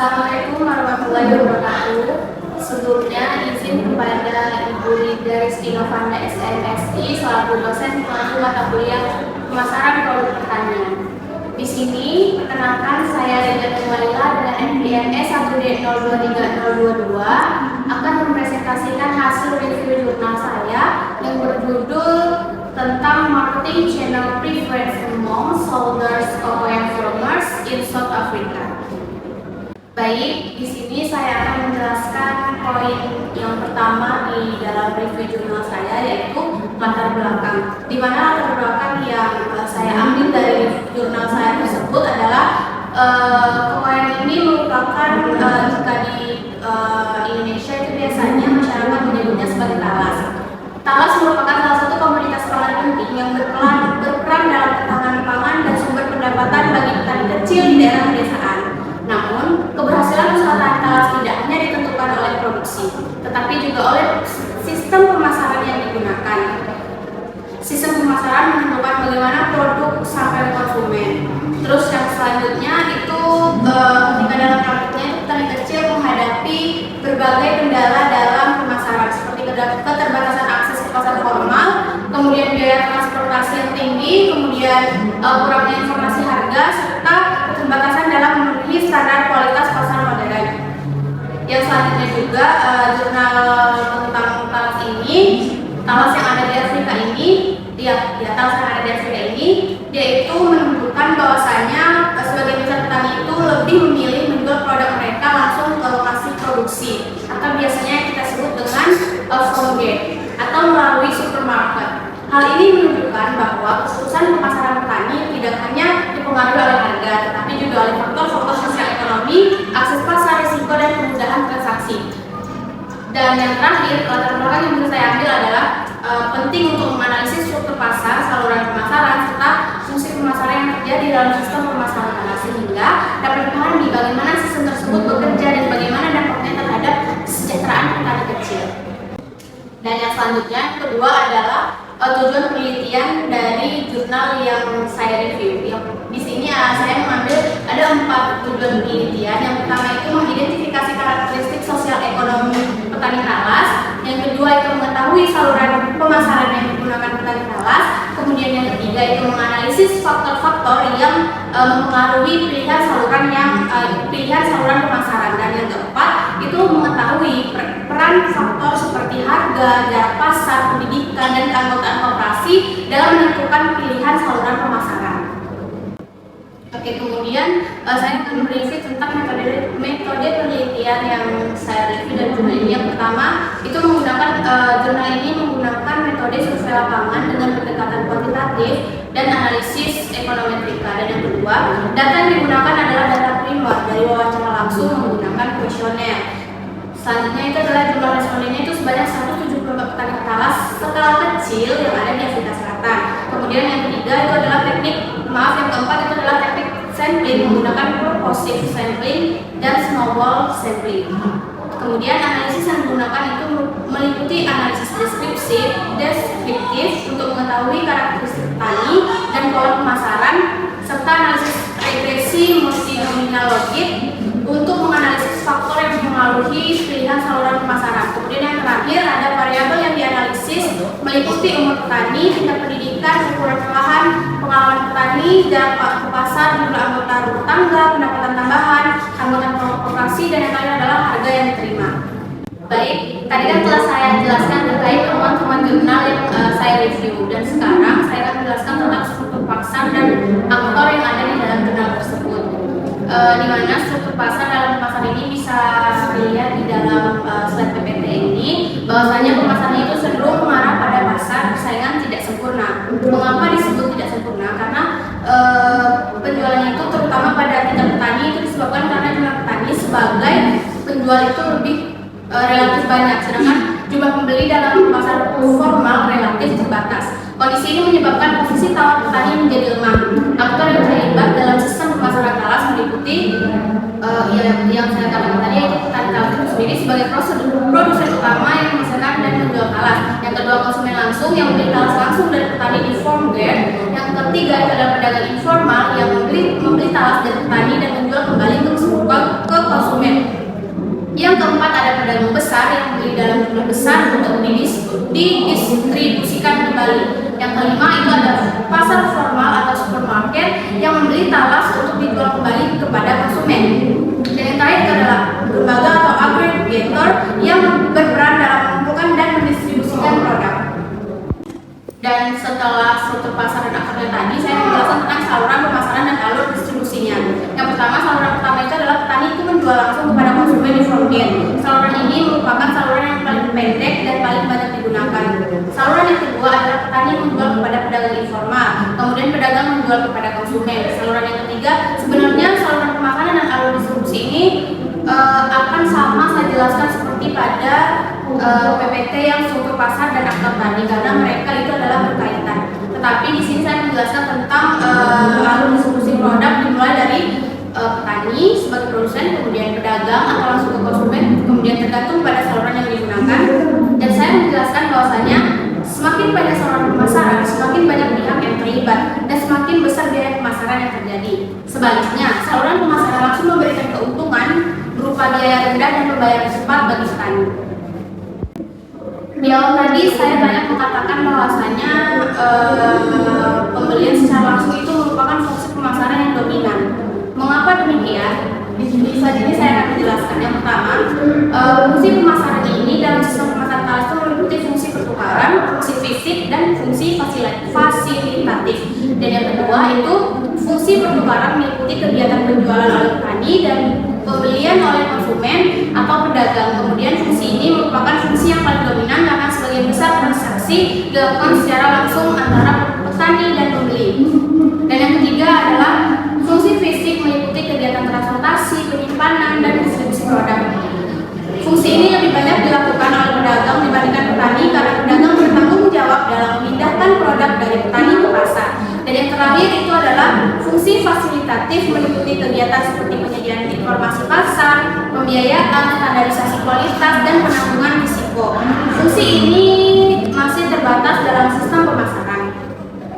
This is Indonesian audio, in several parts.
Assalamualaikum warahmatullahi wabarakatuh. Sebelumnya izin kepada Ibu Rida Rizky Novanda SMSI selaku dosen pelaku mata kuliah pemasaran produk pertanian. Di sini perkenalkan saya Rida Nuwaila dengan NPM 1D023022 akan mempresentasikan hasil review jurnal saya yang berjudul tentang marketing channel preference among smallholders and farmers in South Africa. Baik, di sini saya akan menjelaskan poin yang pertama di dalam review jurnal saya, yaitu latar belakang. Di mana latar belakang yang saya ambil dari jurnal saya tersebut adalah poin ini merupakan jika di Indonesia itu biasanya masyarakat menyebutnya sebagai talas. Talas merupakan salah satu komoditas pangan penting yang berperan dalam ketahanan pangan dan sumber pendapatan bagi petani kecil di daerah pedesaan. Namun, keberhasilan usaha tani talas tidak hanya ditentukan oleh produksi, tetapi juga oleh sistem pemasaran yang digunakan. Sistem pemasaran menentukan bagaimana produk sampai ke konsumen. Terus yang selanjutnya itu ketika dalam praktiknya petani kecil menghadapi berbagai kendala dalam pemasaran seperti keterbatasan akses ke pasar formal, kemudian biaya transportasi yang tinggi, kemudian kurangnya informasi harga, serta keterbatasan dalam memenuhi standar kualitas pasar modern. Yang selanjutnya juga jurnal tentang talas ini, talas yang ada di Afrika ini, talas yang ada di Afrika ini, dia itu menunjukkan bahwasanya sebagai besar petani itu lebih memilih menjual produk mereka langsung ke lokasi produksi, atau biasanya kita sebut dengan farm gate atau melalui supermarket. Hal ini menunjukkan bahwa keputusan pemasaran petani tidak hanya dipengaruhi oleh harga, tetapi juga oleh faktor-faktor sosial ekonomi, akses pasar, risiko, dan kemudahan transaksi. Dan yang terakhir, latar belakang yang bisa saya ambil adalah penting untuk menganalisis struktur pasar, saluran pemasaran, serta fungsi pemasaran yang terjadi dalam sistem pemasaran tanah, sehingga dapat dipahami bagaimana sistem tersebut bekerja dan bagaimana dampaknya terhadap kesejahteraan petani kecil. Dan yang selanjutnya, kedua adalah tujuan penelitian dari jurnal yang saya review. Di sini saya mengambil ada 4 tujuan penelitian. Yang pertama itu mengidentifikasi karakteristik sosial ekonomi petani talas. Yang kedua itu mengetahui saluran pemasaran yang digunakan petani talas. Kemudian yang ketiga itu menganalisis faktor-faktor yang mempengaruhi pilihan saluran pemasaran. Dan yang keempat itu mengetahui peran faktor seperti harga, jarak pasar, pendidikan, dan keanggotaan koperasi dalam menentukan pilihan saluran pemasaran. Oke, kemudian saya akan mereview tentang metode penelitian yang saya review dan jurnal ini. Yang pertama itu menggunakan jurnal ini menggunakan metode survei lapangan dengan pendekatan kuantitatif dan analisis ekonometrika. Dan yang kedua, data yang digunakan adalah data primer dari wawancara langsung menggunakan kuesioner. Selanjutnya itu adalah jumlah respondennya itu sebanyak 174 petani talas skala kecil yang ada di Afrika Selatan. Kemudian yang ketiga itu adalah yang keempat itu adalah teknik sampling menggunakan purposive sampling dan snowball sampling. Kemudian analisis yang digunakan itu meliputi analisis deskriptif untuk mengetahui karakteristik petani dan pola pemasaran, serta analisis regresi multinominal logik untuk menganalisis faktor yang mempengaruhi pilihan saluran pemasaran. Kemudian yang terakhir ada variabel yang dianalisis meliputi umur petani, tingkat pendidikan, ukuran lahan, pengalaman petani, jarak ke pasar, jumlah anggota rumah tangga, pendapatan tambahan, anggota koperasi, dan yang lain adalah harga yang diterima. Baik, tadi kan telah saya jelaskan terkait temuan-temuan jurnal yang saya review, dan sekarang saya akan menjelaskan tentang struktur pasar dan aktor yang ada di dalam jurnal tersebut. Di mana struktur pasar dalam pemasaran ini bisa dilihat di dalam slide PPT ini, bahwasanya pemasaran itu cenderung mengarah pada pasar persaingan tidak sempurna. Mengapa disebut tidak sempurna? Karena penjualannya itu terutama pada tingkat petani itu disebabkan karena jumlah petani sebagai penjual itu lebih relatif banyak, sedangkan jumlah pembeli dalam pasar formal relatif terbatas. Kondisi ini menyebabkan posisi tawar petani menjadi lemah. Aktor yang terlibat dalam sistem pemasaran talas meliputi yang saya katakan tadi, yaitu petani talas itu sendiri sebagai produsen utama yang menghasilkan dan menjual talas. Yang kedua, konsumen langsung yang membeli talas langsung dari petani di farm gate. Yang ketiga itu adalah pedagang informal yang membeli talas dari petani dan menjual kembali ke konsumen didistribusikan kembali. Yang kelima itu ada pasar formal atau supermarket yang membeli talas untuk dijual kembali kepada konsumen. Dan yang terakhir adalah lembaga atau aggregator yang berperan dalam mengumpulkan dan mendistribusikan produk. Dan setelah struktur pasar dan aktornya tadi, saya menjelaskan tentang saluran pemasaran dan alur distribusinya. Yang pertama, saluran pertama itu adalah petani itu menjual langsung kepada konsumen di frontier. Saluran ini merupakan saluran yang paling pendek dan paling banyak digunakan. Saluran yang kedua adalah petani menjual kepada pedagang informal, kemudian pedagang menjual kepada konsumen. Saluran yang ketiga, sebenarnya saluran pemasaran dan alur distribusi ini akan sama saya jelaskan seperti pada PPT yang struktur pasar dan aktor tadi, karena mereka itu adalah berkaitan. Tetapi di sini saya menjelaskan tentang alur distribusi produk dimulai dari petani sebagai produsen, kemudian pedagang atau langsung ke konsumen, kemudian tergantung pada saluran yang digunakan. Dan saya menjelaskan bahwasanya semakin banyak saluran pemasaran, semakin banyak pihak yang terlibat dan semakin besar biaya pemasaran yang terjadi. Sebaliknya, saluran pemasaran langsung memberikan keuntungan berupa biaya rendah dan pembayaran cepat bagi petani. Di awal tadi saya banyak mengatakan bahwasanya pembelian secara langsung itu merupakan fungsi pemasaran yang dominan. Mengapa demikian? Di slide ini saya akan menjelaskan. Yang pertama, fungsi pemasaran ini dalam sistem pemasaran talas itu meliputi fungsi pertukaran, fungsi fisik, dan fungsi fasilitatif. Dan yang kedua itu fungsi pertukaran meliputi kegiatan penjualan oleh petani dan pembelian oleh konsumen atau pedagang. Kemudian fungsi ini merupakan fungsi yang paling dominan karena sebagian besar transaksi dilakukan secara langsung antara petani dan pembeli. Dan yang ketiga adalah fungsi fisik meliputi kegiatan transportasi, penyimpanan, dan distribusi produk. Fungsi ini lebih banyak dilakukan oleh pedagang dibandingkan petani karena pedagang bertanggung jawab dalam memindahkan produk dari petani ke pasar. Dan yang terakhir itu adalah fungsi fasilitatif meliputi kegiatan seperti penyediaan informasi pasar, pembiayaan, standarisasi kualitas, dan penanggulangan risiko. Fungsi ini masih terbatas dalam sistem pemasaran,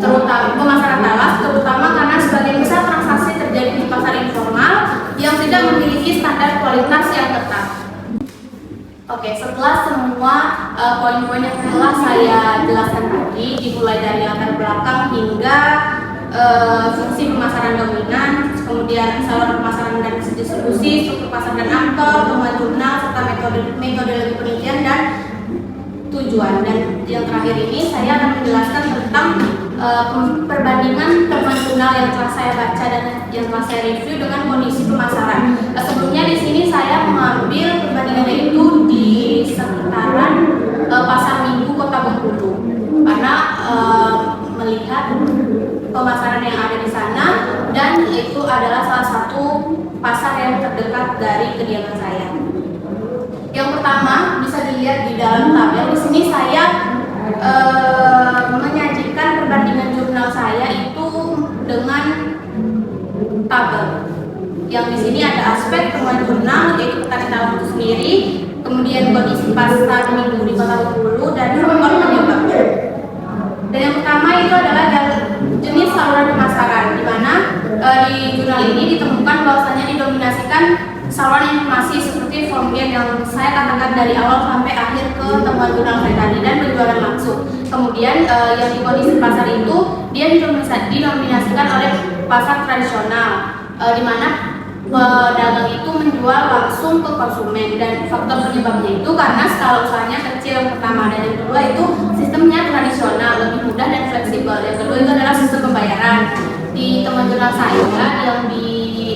terutama pemasaran talas, terutama karena sebagian besar transaksi terjadi di pasar informal yang tidak memiliki standar kualitas yang ketat. Oke, setelah semua poin-poin yang telah saya jelaskan tadi, dimulai dari latar belakang hingga fungsi pemasaran dominan, kemudian saluran pemasaran dan distribusi, struktur pasar dan aktor, temuan jurnal, serta metodologi penelitian dan tujuan. Dan yang terakhir ini saya akan menjelaskan tentang perbandingan temuan jurnal yang telah saya baca dan yang telah saya review dengan kondisi pemasaran. Sebelumnya di sini saya mengambil perbandingannya itu di sekitaran pasar Minggu Kota Bengkulu, karena melihat pemasaran yang ada di sana dan itu adalah salah satu pasar yang terdekat dari kediaman saya. Yang pertama bisa dilihat di dalam tabel. Di sini saya menyajikan perbandingan jurnal saya itu dengan tabel. Yang di sini ada aspek temuan jurnal yaitu petani talas itu sendiri, kemudian kondisi pasar Minggu di Kota Bengkulu dan faktor penyebabnya. Dan yang pertama itu adalah jenis saluran pemasaran, di mana di jurnal ini ditemukan bahwasanya didominasikan saluran informasi seperti formulir yang saya katakan dari awal sampai akhir ke temuan jurnal saya tadi dan penjualan langsung. Kemudian yang di kondisi pasar itu dia didominasikan oleh pasar tradisional, di mana pedagang itu menjual langsung ke konsumen, dan faktor penyebabnya itu karena skala usahanya kecil yang pertama, dan yang kedua itu sistemnya tradisional, lebih mudah dan fleksibel. Yang kedua itu adalah sistem pembayaran. Di temuan jurnal saya yang di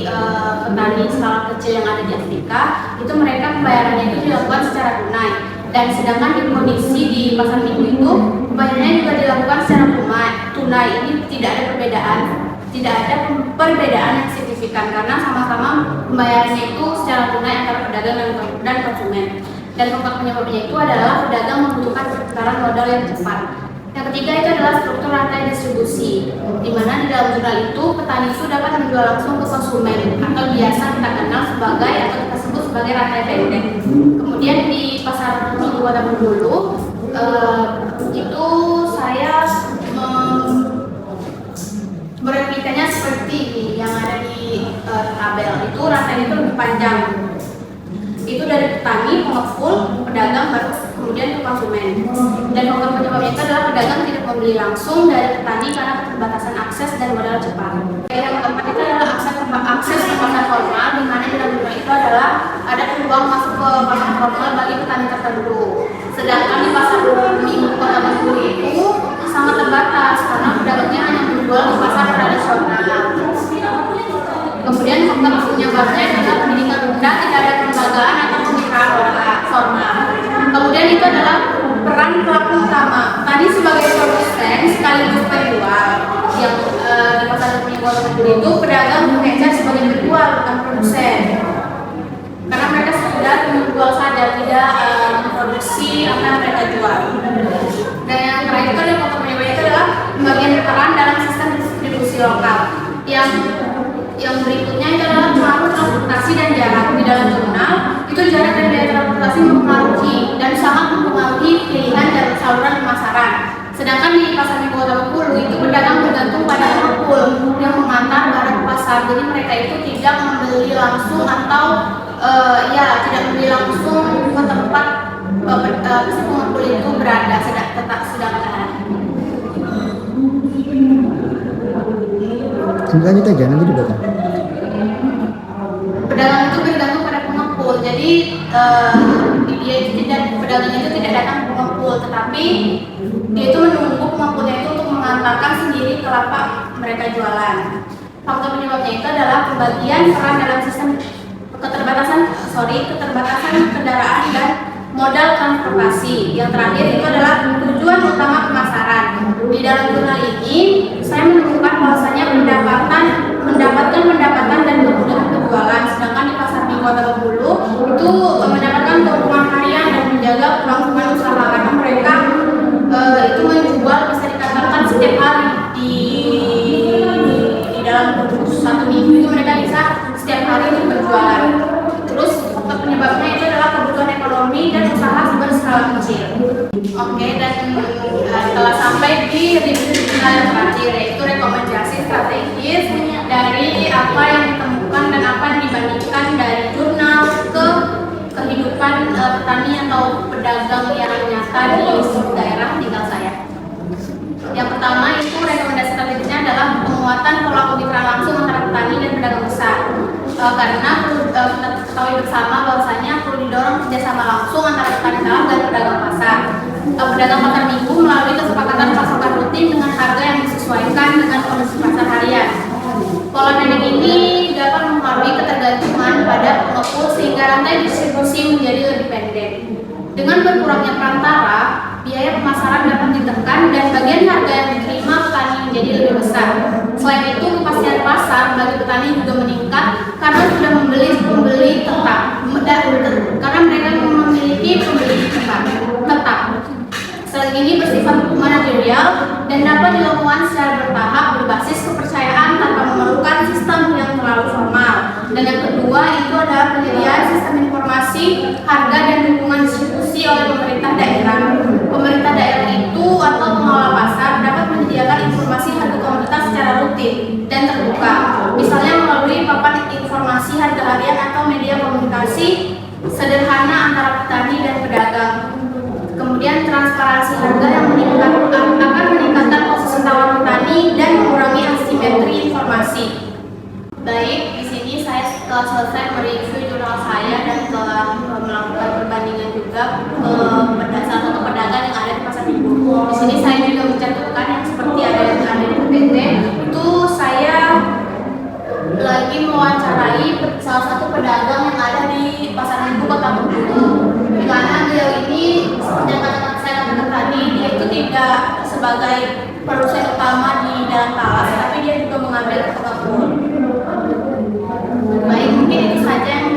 petani skala kecil yang ada di Afrika itu mereka pembayarannya itu dilakukan secara tunai, dan sedangkan di kondisi di pasar Minggu itu pembayarannya juga dilakukan secara tunai. Ini tidak ada perbedaan yang signifikan karena sama-sama pembayarannya itu secara tunai antara pedagang dan konsumen. Dan faktor penyebabnya itu adalah pedagang membutuhkan perputaran modal yang cepat. Yang ketiga itu adalah struktur rantai distribusi, di mana di dalam jurnal itu petani itu dapat menjual langsung ke konsumen atau biasa kita kenal sebagai atau kita sebut sebagai rantai pendek. Kemudian di pasar Minggu Kota Bengkulu itu saya mereplikanya seperti ini yang ada di tabel. Itu rantai itu lebih panjang. Itu dari petani, pengepul, pedagang, baru kemudian ke konsumen. Dan faktor penyebabnya itu adalah pedagang tidak membeli langsung dari petani karena keterbatasan akses dan modal cepat. Yang keempat itu adalah akses ke pasar formal, di mana dalam jumlah itu adalah ada peluang masuk ke pasar formal bagi petani tertentu. Sedangkan di pasar minggu Kota Bengkulu itu sangat terbatas karena pedagangnya hanya menjual di pasar tradisional. Kemudian faktor penyebabnya adalah pendidikan rendah, tidak ada kelembagaan atau kemitraan formal. Kemudian itu adalah peran pelaku utama. Tadi sebagai produsen sekaligus penjual yang di pasar Kota Bengkulu itu pedagang mengejar sebagai penjual bukan produsen. Karena mereka sekedar menjual saja, tidak memproduksi apa yang mereka jual. Dan yang terakhir itu adalah faktor penyebabnya itu adalah pembagian peran dalam sistem distribusi lokal. Yang berikutnya itu adalah pengaruh transportasi dan jarak. Di dalam jurnal itu jarak dan biaya transportasi mempengaruhi dan sangat mempengaruhi pilihan dan saluran pemasaran. Sedangkan di pasar minggu Kota Bengkulu itu pedagang bergantung pada pengepul yang mengantar barang ke pasar. Jadi mereka itu tidak membeli langsung atau tidak membeli langsung ke tempat si pengepul itu berada. Sedangkan lanjut aja, nanti dipotong. Pedagang itu bergantung pada pengepul. Jadi pedagang itu tidak datang ke pengepul, tetapi dia itu menunggu pengepulnya itu untuk mengantarkan sendiri kelapa mereka jualan. Faktor penyebabnya itu adalah pembagian peran dalam sistem keterbatasan kendaraan dan modal transportasi. Yang terakhir itu adalah tujuan utama pemasaran. Di dalam jurnal ini saya menemukan bahwasanya mendapatkan pendapatan dan kemudahan penjualan, sedangkan di pasar minggu Kota Bengkulu itu mendapatkan keuntungan harian dan menjaga kelangsungan usaha karena mereka itu menjual bisa dikatakan setiap hari di dalam satu minggu itu mereka bisa setiap hari itu berjualan. Terus faktor penyebabnya itu adalah kebutuhan ekonomi dan usaha berskala kecil. Oke, dan telah sampai di review jurnal yang terakhir, yaitu rekomendasi strategis dari apa yang ditemukan dan apa yang dibandingkan dari jurnal ke kehidupan petani atau pedagang yang nyata di daerah tinggal saya. Yang pertama itu rekomendasi strategisnya adalah penguatan pola kemitraan langsung antara petani dan pedagang besar. Karena kita ketahui bersama bahwasanya perlu didorong kerjasama langsung antara petani dalam dan pedagang pasar. Pedagang pasar minggu melalui kesepakatan pasokan rutin dengan harga yang disesuaikan dengan kondisi pasar harian. Pola pendek ini dapat mempengaruhi ketergantungan pada pengepul sehingga rantai distribusi menjadi lebih pendek. Dengan berkurangnya perantara, biaya pemasaran dapat ditekan dan bagian harga yang diterima petani menjadi lebih besar. Selain itu, kepastian pasar bagi petani juga meningkat karena sudah pembeli tetap, karena mereka memiliki pembeli tetap. Strategi ini bersifat manajerial dan dapat dilakukan secara bertahap berbasis kepercayaan tanpa memerlukan sistem yang terlalu formal. Dan yang kedua itu adalah penyediaan sistem informasi, harga dan dukungan distribusi oleh pemerintah daerah. Pemerintah daerah itu atau pengelola pasar dapat menyediakan informasi harga komoditas secara rutin dan terbuka. Misalnya melalui papan informasi harga harian atau media komunikasi sederhana antara petani dan pedagang. Kemudian transparansi harga yang akan meningkatkan posisi tawar petani dan mengurangi asimetri informasi. Baik, di sini saya telah selesai mereview jurnal saya dan telah melakukan perbandingan juga ke salah satu pedagang yang ada di pasar minggu. Di sini saya juga mencantumkan yang seperti ada yang ada di PPT. Itu saya lagi mewawancarai salah satu pedagang yang ada di pasar minggu Kota Bengkulu. Di mana beliau ini seperti yang saya katakan tadi, dia itu tidak sebagai produsen utama di dalam talas, tapi dia juga mengambil ke pengepul. Baik, mungkin itu saja yang